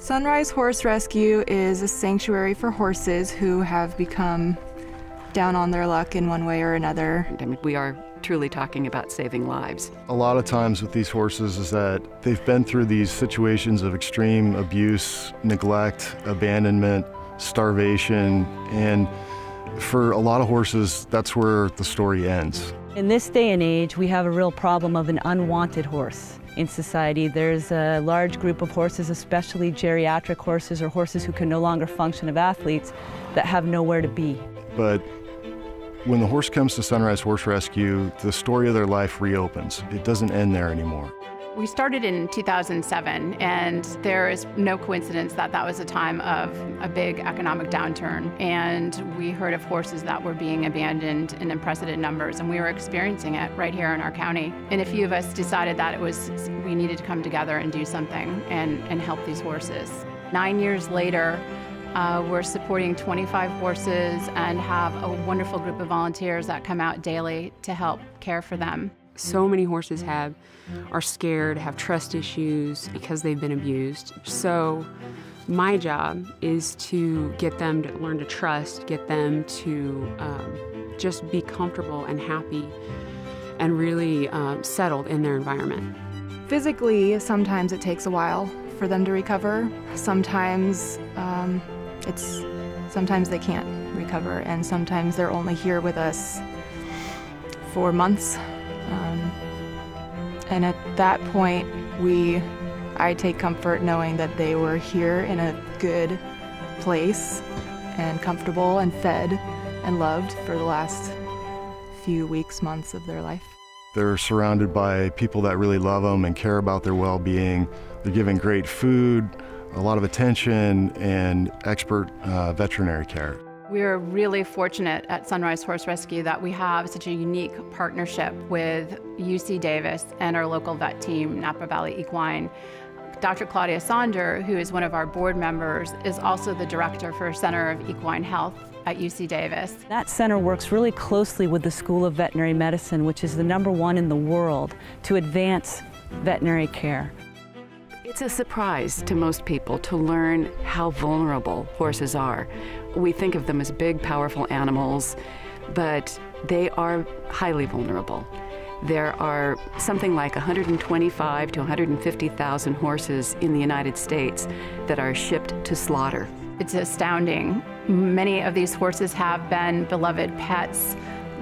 Sunrise Horse Rescue is a sanctuary for horses who have become down on their luck in one way or another. I mean, we are truly talking about saving lives. A lot of times with these horses is that they've been through these situations of extreme abuse, neglect, abandonment, starvation, and for a lot of horses, that's where the story ends. In this day and age, we have a real problem of an unwanted horse in society. There's a large group of horses, especially geriatric horses or horses who can no longer function as athletes, that have nowhere to be. But when the horse comes to Sunrise Horse Rescue, the story of their life reopens. It doesn't end there anymore. We started in 2007, and there is no coincidence that that was a time of a big economic downturn. And we heard of horses that were being abandoned in unprecedented numbers, and we were experiencing it right here in our county. And a few of us decided that we needed to come together and do something and help these horses. 9 years later, we're supporting 25 horses and have a wonderful group of volunteers that come out daily to help care for them. So many horses are scared, have trust issues because they've been abused. So my job is to get them to learn to trust, get them to just be comfortable and happy and really settled in their environment. Physically, sometimes it takes a while for them to recover. Sometimes sometimes they can't recover, and sometimes they're only here with us for months. And at that point, I take comfort knowing that they were here in a good place and comfortable and fed and loved for the last few weeks, months of their life. They're surrounded by people that really love them and care about their well-being. They're given great food, a lot of attention, and expert veterinary care. We're really fortunate at Sunrise Horse Rescue that we have such a unique partnership with UC Davis and our local vet team, Napa Valley Equine. Dr. Claudia Sonder, who is one of our board members, is also the director for Center of Equine Health at UC Davis. That center works really closely with the School of Veterinary Medicine, which is the #1 in the world to advance veterinary care. It's a surprise to most people to learn how vulnerable horses are. We think of them as big, powerful animals, but they are highly vulnerable. There are something like 125 to 150,000 horses in the United States that are shipped to slaughter. It's astounding. Many of these horses have been beloved pets,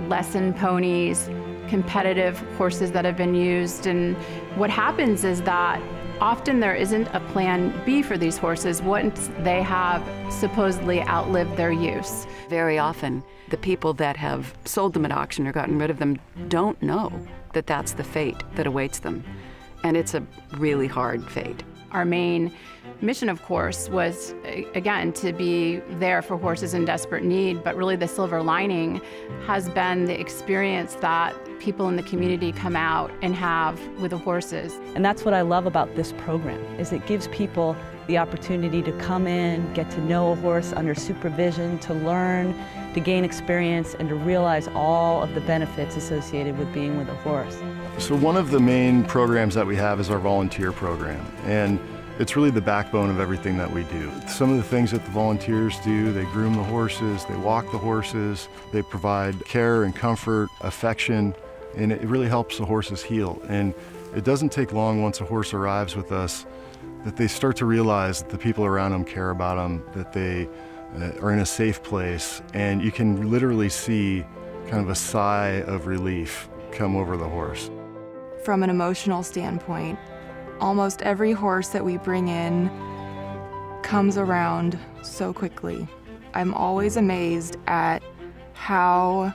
lesson ponies, competitive horses that have been used. And what happens is that often there isn't a plan B for these horses once they have supposedly outlived their use. Very often, the people that have sold them at auction or gotten rid of them don't know that that's the fate that awaits them. And it's a really hard fate. Our main mission, of course, was, again, to be there for horses in desperate need, but really the silver lining has been the experience that people in the community come out and have with the horses. And that's what I love about this program, is it gives people the opportunity to come in, get to know a horse under supervision, to learn, to gain experience, and to realize all of the benefits associated with being with a horse. So one of the main programs that we have is our volunteer program, and it's really the backbone of everything that we do. Some of the things that the volunteers do, they groom the horses, they walk the horses, they provide care and comfort, affection, and it really helps the horses heal. And it doesn't take long once a horse arrives with us that they start to realize that the people around them care about them, that they are in a safe place, and you can literally see kind of a sigh of relief come over the horse. From an emotional standpoint, almost every horse that we bring in comes around so quickly. I'm always amazed at how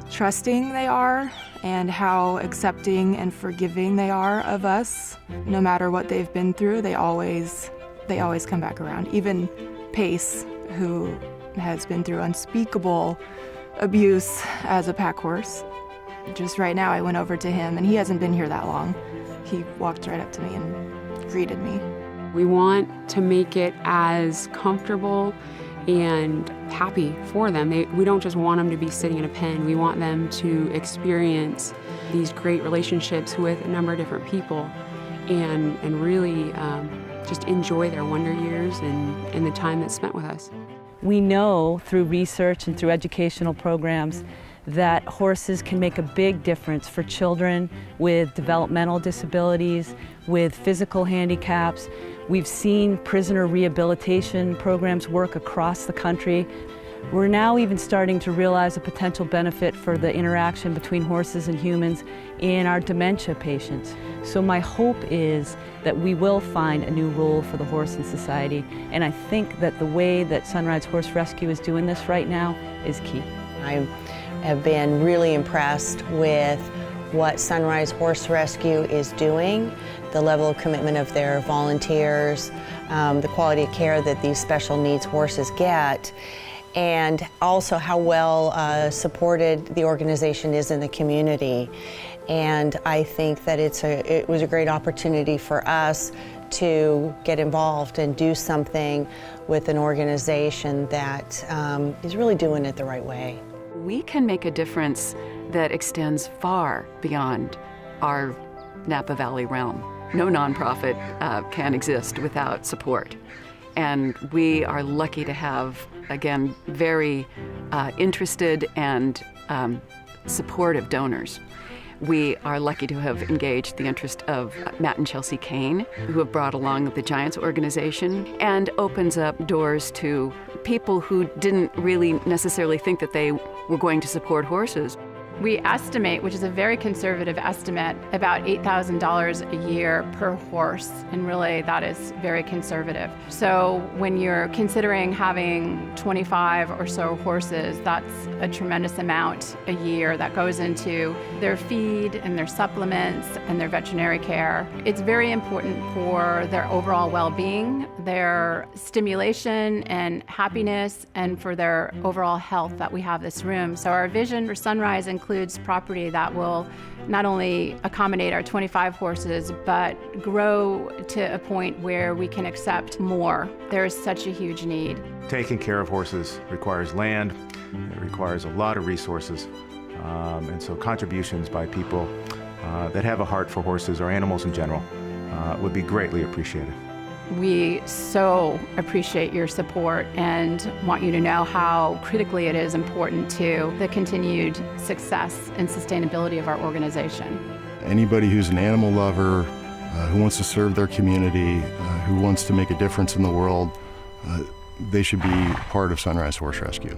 trusting they are and how accepting and forgiving they are of us. No matter what they've been through, they always come back around. Even Pace, who has been through unspeakable abuse as a pack horse. Just right now I went over to him, and he hasn't been here that long. He walked right up to me and greeted me. We want to make it as comfortable and happy for them. We don't just want them to be sitting in a pen. We want them to experience these great relationships with a number of different people and really just enjoy their wonder years and the time that's spent with us. We know through research and through educational programs that horses can make a big difference for children with developmental disabilities, with physical handicaps. We've seen prisoner rehabilitation programs work across the country. We're now even starting to realize a potential benefit for the interaction between horses and humans in our dementia patients. So my hope is that we will find a new role for the horse in society, and I think that the way that Sunrise Horse Rescue is doing this right now is key. I have been really impressed with what Sunrise Horse Rescue is doing, the level of commitment of their volunteers, the quality of care that these special needs horses get, and also how well supported the organization is in the community. And I think that it was a great opportunity for us to get involved and do something with an organization that is really doing it the right way. We can make a difference that extends far beyond our Napa Valley realm. No nonprofit can exist without support. And we are lucky to have, again, very interested and supportive donors. We are lucky to have engaged the interest of Matt and Chelsea Kane, who have brought along the Giants organization, and opens up doors to people who didn't really necessarily think that they were going to support horses. We estimate, which is a very conservative estimate, about $8,000 a year per horse, and really that is very conservative. So when you're considering having 25 or so horses, that's a tremendous amount a year that goes into their feed and their supplements and their veterinary care. It's very important for their overall well-being, their stimulation and happiness, and for their overall health that we have this room. So our vision for Sunrise includes property that will not only accommodate our 25 horses, but grow to a point where we can accept more. There is such a huge need. Taking care of horses requires land, it requires a lot of resources, and so contributions by people that have a heart for horses or animals in general would be greatly appreciated. We so appreciate your support and want you to know how critically it is important to the continued success and sustainability of our organization. Anybody who's an animal lover, who wants to serve their community, who wants to make a difference in the world, they should be part of Sunrise Horse Rescue.